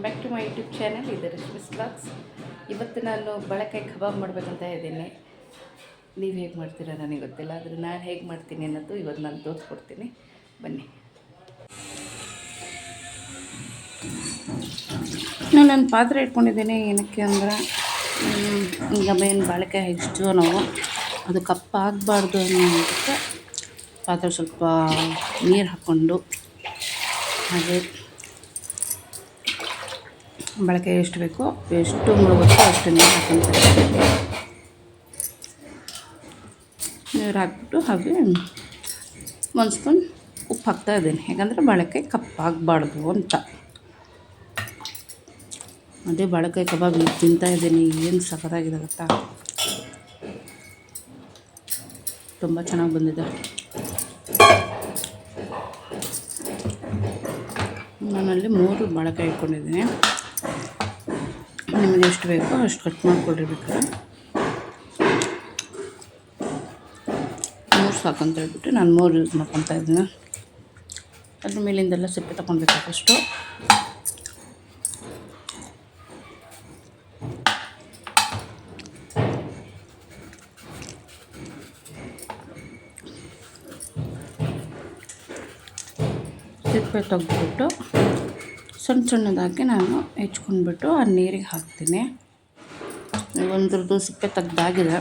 Back to my YouTube channel. ಇದು Rashmi's blogs. ಇವತ್ತು ನಾನು ಬಳಕಾಯಿ ಕಬಾಬ್ ಮಾಡಬೇಕಂತ ಇದ್ದೀನಿ. ನೀವು ಹೇಗೆ ಮಾಡ್ತೀರಾ ನನಗೆ ಗೊತ್ತಿಲ್ಲ, ಆದರೆ ನಾನು ಹೇಗೆ ಮಾಡ್ತೀನಿ ಅನ್ನೋದು ಇವತ್ತು ನಾನು ತೋರಿಸ್ಕೊಡ್ತೀನಿ. ಬನ್ನಿ. ನಾನು ಪಾತ್ರೆ ಇಟ್ಕೊಂಡಿದ್ದೀನಿ. ಏನಕ್ಕೆ ಅಂದ್ರೆ ಈಗ ಮೇನ್ ಬಾಳೆಕಾಯಿ ಹೆಚ್ಚು ನಾವು ಅದು ಕಪ್ಪಾಗಬಾರ್ದು ಅನ್ನೋದಕ್ಕೆ ಪಾತ್ರೆ ಸ್ವಲ್ಪ ನೀರು ಹಾಕ್ಕೊಂಡು ಹಾಗೆ ಬಾಳೆಕಾಯಿ ಎಷ್ಟು ಬೇಕೋ ಎಷ್ಟು ಮುಳುಗುತ್ತೋ ಅಷ್ಟು ನೀರು ಹಾಕ್ಕೊಂತಾರೆ. ನೀರು ಹಾಕ್ಬಿಟ್ಟು ಹಾಗೆ ಒಂದು ಸ್ಪೂನ್ ಉಪ್ಪು ಹಾಕ್ತಾಯಿದ್ದೀನಿ. ಯಾಕಂದರೆ ಬಾಳೆಕಾಯಿ ಕಪ್ಪಾಗಬಾರ್ದು ಅಂತ. ಅದೇ ಬಾಳೆಕಾಯಿ ಕಬಾಬ್ ಈಗ ತಿಂತಾಯಿದ್ದೀನಿ. ಏನು ಸಖತ್ತಾಗಿದೆ ಗೊತ್ತಾ, ತುಂಬ ಚೆನ್ನಾಗಿ ಬಂದಿದೆ. ನಾನಲ್ಲಿ 3 ಬಾಳೆಕಾಯಿ ಇಟ್ಕೊಂಡಿದ್ದೀನಿ. ನಿಮಗೆ ಎಷ್ಟು ಬೇಕೋ ಅಷ್ಟು ಕಟ್ ಮಾಡಿಕೊಡ್ರಿ. ಬೇಕಾದ್ರೆ 3 ಸಾಕಂತ ಹೇಳ್ಬಿಟ್ಟು ನಾನು 3 ಯೂಸ್ ಮಾಡ್ಕೊತಾ ಇದ್ದೀನಿ. ಅದ್ರ ಮೇಲಿಂದೆಲ್ಲ ಸಿಪ್ಪೆ ತಗೊಳ್ಬೇಕು ಫಸ್ಟು. ಸಿಪ್ಪೆ ತೆಗೆದ್ಬಿಟ್ಟು ಸಣ್ಣ ಸಣ್ಣದಾಗಿ ನಾನು ಹೆಚ್ಕೊಂಡ್ಬಿಟ್ಟು ಆ ನೀರಿಗೆ ಹಾಕ್ತೀನಿ. ಒಂದ್ರದ್ದು ಸಿಪ್ಪೆ ತೆಗ್ದಾಗಿದೆ.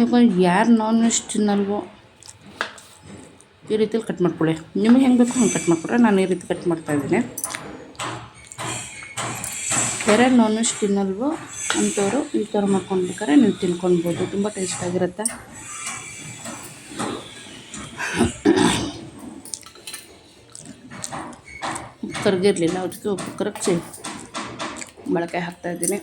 ಈಗ ಯಾರು ನಾನ್ ವೆಜ್ ತಿನ್ನಲ್ವೋ ಈ ರೀತಿಲಿ ಕಟ್ ಮಾಡ್ಕೊಳ್ಳಿ. ನಿಮಗೆ ಹೆಂಗೆ ಬೇಕು ಹಂಗೆ ಕಟ್ ಮಾಡ್ಕೊಡ್ರೆ. ನಾನು ಈ ರೀತಿ ಕಟ್ ಮಾಡ್ತಾಯಿದ್ದೀನಿ. ಬೇರೆ ನಾನ್ ವೆಜ್ ತಿನ್ನಲ್ವೋ ಅಂಥವ್ರು ಈ ಥರ ಮಾಡ್ಕೊಂಡ್ಬೇಕಾದ್ರೆ ನೀವು ತಿನ್ಕೊಳ್ಬೋದು. ತುಂಬ ಟೇಸ್ಟಾಗಿರುತ್ತೆ. ಕರಗಿರಲಿಲ್ಲ, ಅದಕ್ಕೆ ಉಪ್ಪು ಕರಗಿಸಿ ಬಾಳೆಕಾಯಿ ಹಾಕ್ತಾಯಿದ್ದೀನಿ.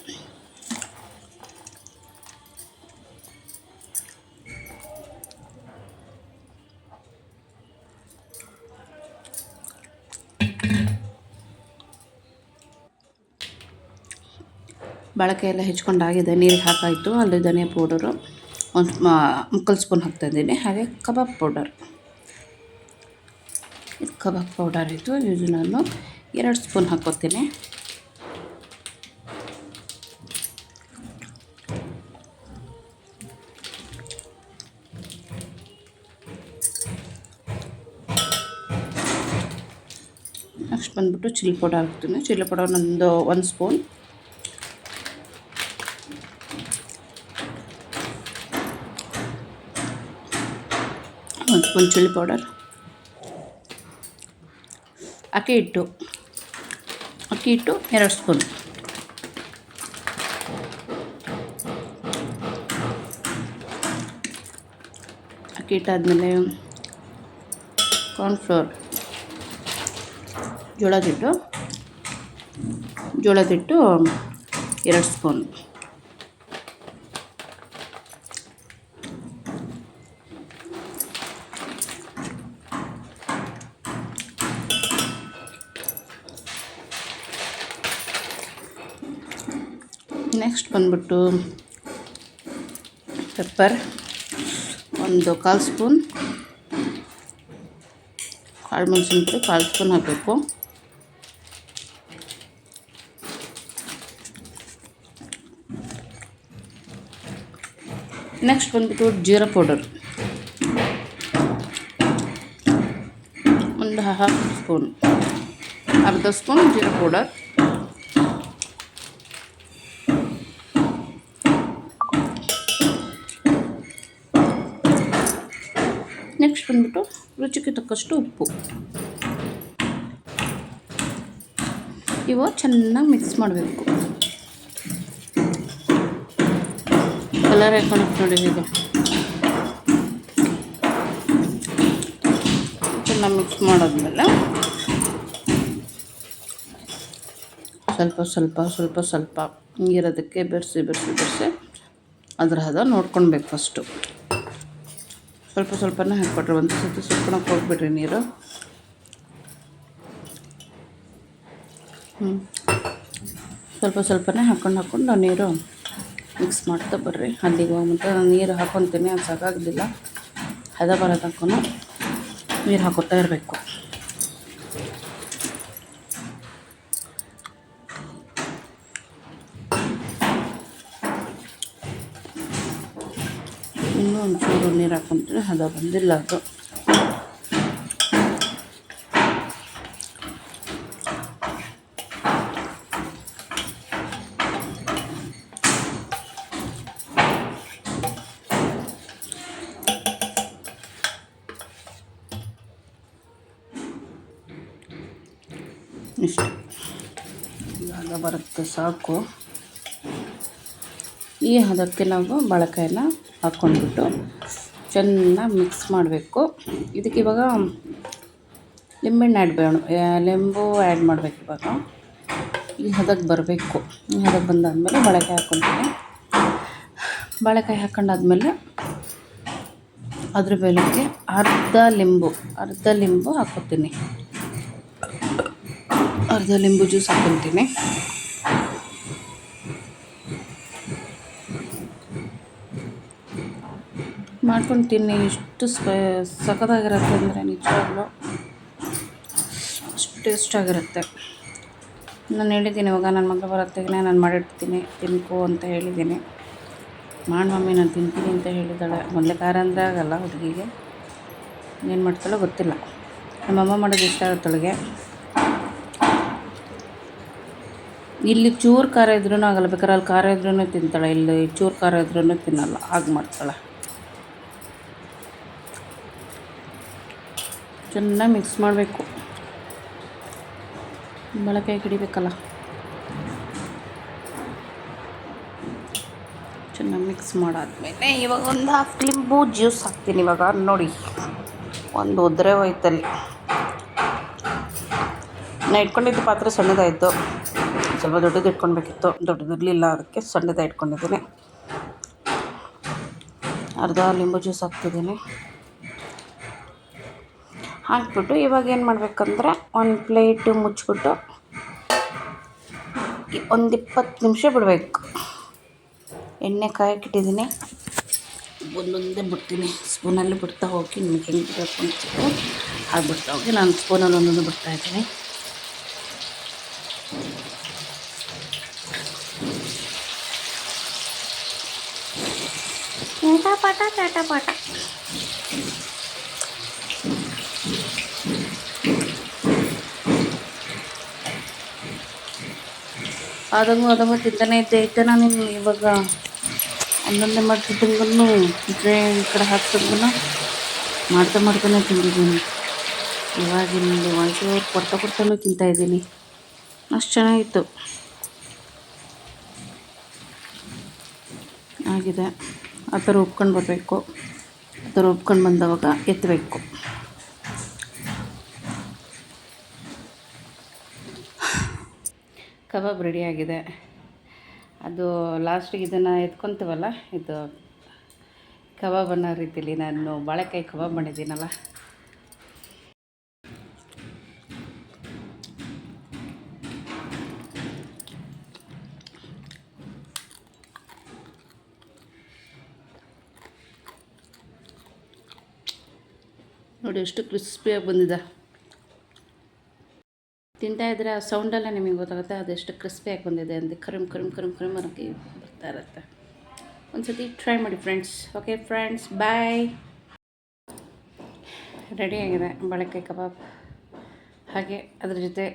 ಬಾಳೆಕಾಯಿ ಎಲ್ಲ ಹೆಚ್ಕೊಂಡಾಗಿದೆ. ನೀರಿಗೆ ಹಾಕಾಯಿತು. ಅಲ್ಲಿ ಧನಿಯಾ ಪೌಡರು ಒಂದು 3 ಸ್ಪೂನ್ ಹಾಕ್ತಾಯಿದ್ದೀನಿ. ಹಾಗೆ ಕಬಾಬ್ ಪೌಡರ್, ಇದು ಕಬಾಬ್ ಪೌಡರ್ ಇತ್ತು. ಇದು ನಾನು 2 ಸ್ಪೂನ್ ಹಾಕ್ಕೊತೀನಿ. ನೆಕ್ಸ್ಟ್ ಬಂದುಬಿಟ್ಟು ಚಿಲ್ಲಿ ಪೌಡರ್ ಹಾಕ್ತೀನಿ. ಚಿಲ್ಲಿ ಪೌಡರ್ ಒಂದು 1 ಸ್ಪೂನ್. ಒಂದು ಸ್ಪೂನ್ ಚಿಲ್ಲಿ ಪೌಡರ್. ಅಕ್ಕಿ ಹಿಟ್ಟು 2 ಸ್ಪೂನ್. ಅಕ್ಕಿ ಹಿಟ್ಟಾದಮೇಲೆ ಕಾರ್ನ್ಫ್ಲೋರ್, ಜೋಳದ ಹಿಟ್ಟು 2 ಸ್ಪೂನ್. ನೆಕ್ಸ್ಟ್ ಬಂದ್ಬಿಟ್ಟು ಪೆಪ್ಪರ್ ಒಂದು 1/4 ಸ್ಪೂನ್. ಕಾಳು ಮೆಣಸಿನ ಪುಡಿ 1/4 ಸ್ಪೂನ್ ಹಾಕಬೇಕು. ನೆಕ್ಸ್ಟ್ ಬಂದ್ಬಿಟ್ಟು ಜೀರಾ ಪೌಡರ್ ಒಂದು 1/2 ಸ್ಪೂನ್, ಅರ್ಧ ಸ್ಪೂನ್ ಜೀರಾ ಪೌಡರ್. ನೆಕ್ಸ್ಟ್ ಬಂದ್ಬಿಟ್ಟು ರುಚಿಗೆ ತಕ್ಕಷ್ಟು ಉಪ್ಪು. ಇವು ಚೆನ್ನಾಗಿ ಮಿಕ್ಸ್ ಮಾಡಬೇಕು. ಕಲರ್ ಹಾಕೊಂಡು ನೋಡಿ, ಈಗ ಚೆನ್ನಾಗಿ ಮಿಕ್ಸ್ ಮಾಡಾದ್ಮೇಲೆ ಸ್ವಲ್ಪ ನೀರೋದಕ್ಕೆ ಬೆರೆಸಿ ಅದರ ಹದ ನೋಡ್ಕೊಳ್ಬೇಕು. ಫಸ್ಟು ಸ್ವಲ್ಪನೇ ಹಾಕ್ಬಿಟ್ರೆ ಒಂದು ಸತಿ ಸುಟ್ಕೊಳಕ್ಕೆ ಹೋಗ್ಬಿಡ್ರಿ ನೀರು. ಸ್ವಲ್ಪನೇ ಹಾಕ್ಕೊಂಡು ನೀರು ಮಿಕ್ಸ್ ಮಾಡ್ತಾ ಬರ್ರಿ. ಅಲ್ಲಿಗೆ ಮತ್ತು ನಾನು ನೀರು ಹಾಕ್ಕೊತೀನಿ. ಅದು ಸಾಕಾಗೋದಿಲ್ಲ. ಹದ ಬರೋ ತನಕ ನೀರು ಹಾಕೋತಾ ಇರಬೇಕು. ಇನ್ನೂ ಒಂಚೂರು ನೀರು ಹಾಕ್ಕೊಂಡ್ರೆ ಹದ ಬಂದಿಲ್ಲ ಅದು. ಇಷ್ಟು ಹದ ಬರುತ್ತೆ ಸಾಕು. ಈ ಹದಕ್ಕೆ ನಾವು ಬಾಳೆಕಾಯನ್ನ ಹಾಕ್ಕೊಂಡ್ಬಿಟ್ಟು ಚೆನ್ನಾಗಿ ಮಿಕ್ಸ್ ಮಾಡಬೇಕು. ಇದಕ್ಕೆ ಇವಾಗ ಲಿಂಬು ಆ್ಯಡ್ ಮಾಡಬೇಕು. ಇವಾಗ ಈ ಹದಕ್ಕೆ ಬರಬೇಕು. ಈ ಹದಕ್ಕೆ ಬಂದಾದಮೇಲೆ ಬಾಳೆಕಾಯಿ ಹಾಕ್ಕೊತೀನಿ. ಬಾಳೆಕಾಯಿ ಹಾಕ್ಕೊಂಡಾದ್ಮೇಲೆ ಅದ್ರ ಮೇಲಕ್ಕೆ ಅರ್ಧ ಲಿಂಬು ಹಾಕ್ಕೊತೀನಿ. ಅರ್ಧ ಲಿಂಬು ಜ್ಯೂಸ್ ಹಾಕ್ಕೊತೀನಿ. ಮಾಡ್ಕೊಂಡು ತಿನ್ನಿ. ಎಷ್ಟು ಸಖತ್ತಾಗಿರುತ್ತೆ ಅಂದರೆ ನಿಜವಾಗ್ಲೂ ಅಷ್ಟು ಟೇಸ್ಟಾಗಿರುತ್ತೆ. ನಾನು ಹೇಳಿದ್ದೀನಿ, ಇವಾಗ ನನ್ನ ಮಗ ಬರೋತ್ತಿಗೆ ನಾನು ಮಾಡಿಡ್ತೀನಿ ತಿನ್ಕೋ ಅಂತ ಹೇಳಿದ್ದೀನಿ. ಮಾಡಿ ಮಮ್ಮಿ ನಾನು ತಿಂತೀನಿ ಅಂತ ಹೇಳಿದ್ದಾಳೆ. ಮೊದಲೇ ಖಾರ ಅಂದರೆ ಆಗಲ್ಲ ಹುಡುಗಿಗೆ, ಏನು ಮಾಡ್ತಾಳೋ ಗೊತ್ತಿಲ್ಲ. ನಮ್ಮಮ್ಮ ಮಾಡೋದು ಇಷ್ಟ ಆಗುತ್ತೆ ಅವಳಿಗೆ. ಇಲ್ಲಿ ಚೂರು ಖಾರ ಇದ್ರೂ ಆಗಲ್ಲ, ಬೇಕಾದ್ರೆ ಅಲ್ಲಿ ಖಾರ ಇದ್ರೂ ತಿಂತಾಳೆ, ಇಲ್ಲಿ ಚೂರು ಖಾರ ಇದ್ರೂ ತಿನ್ನಲ್ಲ, ಹಾಗೆ ಮಾಡ್ತಾಳೆ. ಚೆನ್ನಾಗಿ ಮಿಕ್ಸ್ ಮಾಡಬೇಕು. ಬಾಳೆಕಾಯಿ ಹಿಡಿಬೇಕಲ್ಲ, ಚೆನ್ನಾಗಿ ಮಿಕ್ಸ್ ಮಾಡಾದ್ಮೇಲೆ ಇವಾಗ ಒಂದು 1/2 ಲಿಂಬು ಜ್ಯೂಸ್ ಹಾಕ್ತೀನಿ. ಇವಾಗ ನೋಡಿ, ಒಂದು ಉದ್ರೆ ಹೋಯ್ತಲ್ಲಿ. ನಾನು ಇಟ್ಕೊಂಡಿದ್ದು ಪಾತ್ರೆ ಸಣ್ಣದಾಯಿತು, ಸ್ವಲ್ಪ ದೊಡ್ಡದು ಇಟ್ಕೊಳ್ಬೇಕಿತ್ತು, ದೊಡ್ಡದಿರಲಿಲ್ಲ, ಅದಕ್ಕೆ ಸಣ್ಣದ ಇಟ್ಕೊಂಡಿದ್ದೀನಿ. ಅರ್ಧ ಲಿಂಬು ಜ್ಯೂಸ್ ಹಾಕ್ತಿದ್ದೀನಿ. ಹಾಕ್ಬಿಟ್ಟು ಇವಾಗ ಏನು ಮಾಡಬೇಕಂದ್ರೆ ಒಂದು ಪ್ಲೇಟು ಮುಚ್ಚಿಬಿಟ್ಟು ಒಂದು 20 ನಿಮಿಷ ಬಿಡಬೇಕು. ಎಣ್ಣೆ ಕಾಯಕ್ಕಿಟ್ಟಿದ್ದೀನಿ. ಒಂದೊಂದೇ ಬಿಡ್ತೀನಿ, ಸ್ಪೂನಲ್ಲಿ ಬಿಡ್ತಾ ಹೋಗಿ. ನಿಮಗೆ ಹೆಂಗೆ ಬಿಡಬೇಕು ಅನ್ಸುತ್ತೆ ಹಾಗೆ ಬಿಡ್ತಾ ಹೋಗಿ. ನಾನು ಸ್ಪೂನಲ್ಲಿ ಒಂದೊಂದು ಬಿಡ್ತಾಯಿದ್ದೀನಿ. ಚಾಟ ಪಾಟ ಆದಂಗೂ ತಿಂತಾನೆ ಇದ್ದೆ. ನಾನು ಇವಾಗ ಒಂದೊಂದೇ ಮಾಡ್ತಿದ್ದಂಗೂ ಈ ಕಡೆ ಹಾಕ್ತಿದ್ಗೂ ಮಾಡ್ತಾನೆ ತಿಂದಿದ್ದೀನಿ. ಇವಾಗಿಂದು ವಾಯ್ಸು ಕೊಡ್ತಾನೂ ತಿಂತಾಯಿದ್ದೀನಿ. ಅಷ್ಟು ಚೆನ್ನಾಗಿತ್ತು ಆಗಿದೆ. ಆ ಥರ ಉಪ್ಕೊಂಡು ಬರಬೇಕು. ಆ ಥರ ಉಪ್ಕೊಂಡು ಬಂದವಾಗ ಎತ್ತಬೇಕು. ಕಬಾಬ್ ರೆಡಿಯಾಗಿದೆ. ಅದು ಲಾಸ್ಟಿಗೆ ಇದನ್ನು ಎತ್ಕೊತೀವಲ್ಲ, ಇದು ಕಬಾಬ್ ಅನ್ನೋ ರೀತಿಯಲ್ಲಿ ನಾನು ಬಾಳೆಕಾಯಿ ಕಬಾಬ್ ಮಾಡಿದ್ದೀನಲ್ಲ, ನೋಡಿ ಎಷ್ಟು ಕ್ರಿಸ್ಪಿಯಾಗಿ ಬಂದಿದೆ. ತಿಂತಾಯಿದ್ರೆ ಆ ಸೌಂಡಲ್ಲೇ ನಿಮಗೆ ಗೊತ್ತಾಗುತ್ತೆ ಅದೆಷ್ಟು ಕ್ರಿಸ್ಪಿಯಾಗಿ ಬಂದಿದೆ ಅಂತ. ಕರಿಮ್ ಅನ್ನೋಕ್ಕೆ ಬರ್ತಾ ಇರುತ್ತೆ. ಒಂದು ಸತಿ ಟ್ರೈ ಮಾಡಿ ಫ್ರೆಂಡ್ಸ್. ಓಕೆ ಫ್ರೆಂಡ್ಸ್, ಬಾಯ್. ರೆಡಿಯಾಗಿದೆ ಬಾಳೆಕಾಯಿ ಕಬಾಬ್. ಹಾಗೆ ಅದ್ರ ಜೊತೆ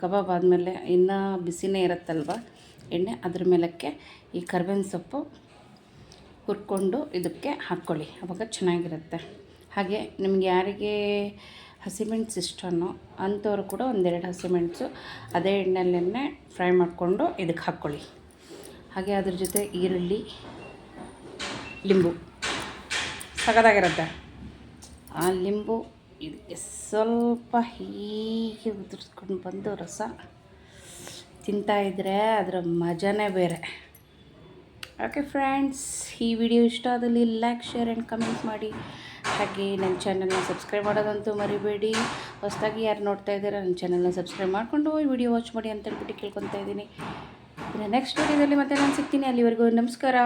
ಕಬಾಬ್ ಆದಮೇಲೆ ಇನ್ನೂ ಬಿಸಿನೇ ಇರುತ್ತಲ್ವ ಎಣ್ಣೆ, ಅದ್ರ ಮೇಲಕ್ಕೆ ಈ ಕರ್ಬೇವಿನ ಸೊಪ್ಪು ಹುರ್ಕೊಂಡು ಇದಕ್ಕೆ ಹಾಕ್ಕೊಳ್ಳಿ, ಆವಾಗ ಚೆನ್ನಾಗಿರುತ್ತೆ. ಹಾಗೆ ನಿಮ್ಗೆ ಯಾರಿಗೆ ಹಸಿಮೆಣಸು ಇಷ್ಟನೋ ಅಂಥವ್ರು ಕೂಡ 1-2 ಹಸಿಮೆಣಸು ಅದೇ ಎಣ್ಣೆಯಲ್ಲೇ ಫ್ರೈ ಮಾಡಿಕೊಂಡು ಇದಕ್ಕೆ ಹಾಕ್ಕೊಳ್ಳಿ. ಹಾಗೆ ಅದ್ರ ಜೊತೆ ಈರುಳ್ಳಿ, ಲಿಂಬು ಸಖತ್ತಾಗಿರುತ್ತೆ. ಆ ಲಿಂಬು ಇದಕ್ಕೆ ಸ್ವಲ್ಪ ಹೀಗೆ ಉದುರಿಸ್ಕೊಂಡು ಬಂದು ರಸ ತಿಂತಾಯಿದ್ರೆ ಅದರ ಮಜಾನೇ ಬೇರೆ. ಓಕೆ ಫ್ರೆಂಡ್ಸ್, ಈ ವಿಡಿಯೋ ಇಷ್ಟ ಆದಲ್ಲಿ ಲೈಕ್, ಶೇರ್ ಆ್ಯಂಡ್ ಕಮೆಂಟ್ ಮಾಡಿ. ಹಾಗೆ ನನ್ನ ಚಾನಲ್ನ ಸಬ್ಸ್ಕ್ರೈಬ್ ಮಾಡೋದಂತೂ ಮರಿಬೇಡಿ. ಹೊಸದಾಗಿ ಯಾರು ನೋಡ್ತಾ ಇದ್ದೀರಾ ನನ್ನ ಚಾನಲ್ನ ಸಬ್ಸ್ಕ್ರೈಬ್ ಮಾಡಿಕೊಂಡು ಈ ವಿಡಿಯೋ ವಾಚ್ ಮಾಡಿ ಅಂತ ಹೇಳ್ಬಿಟ್ಟು ಕೇಳ್ಕೊತಾ ಇದ್ದೀನಿ. ನೆಕ್ಸ್ಟ್ ವಿಡಿಯೋದಲ್ಲಿ ಮತ್ತೆ ನಾನು ಸಿಗ್ತೀನಿ. ಅಲ್ಲಿವರೆಗೂ ನಮಸ್ಕಾರ.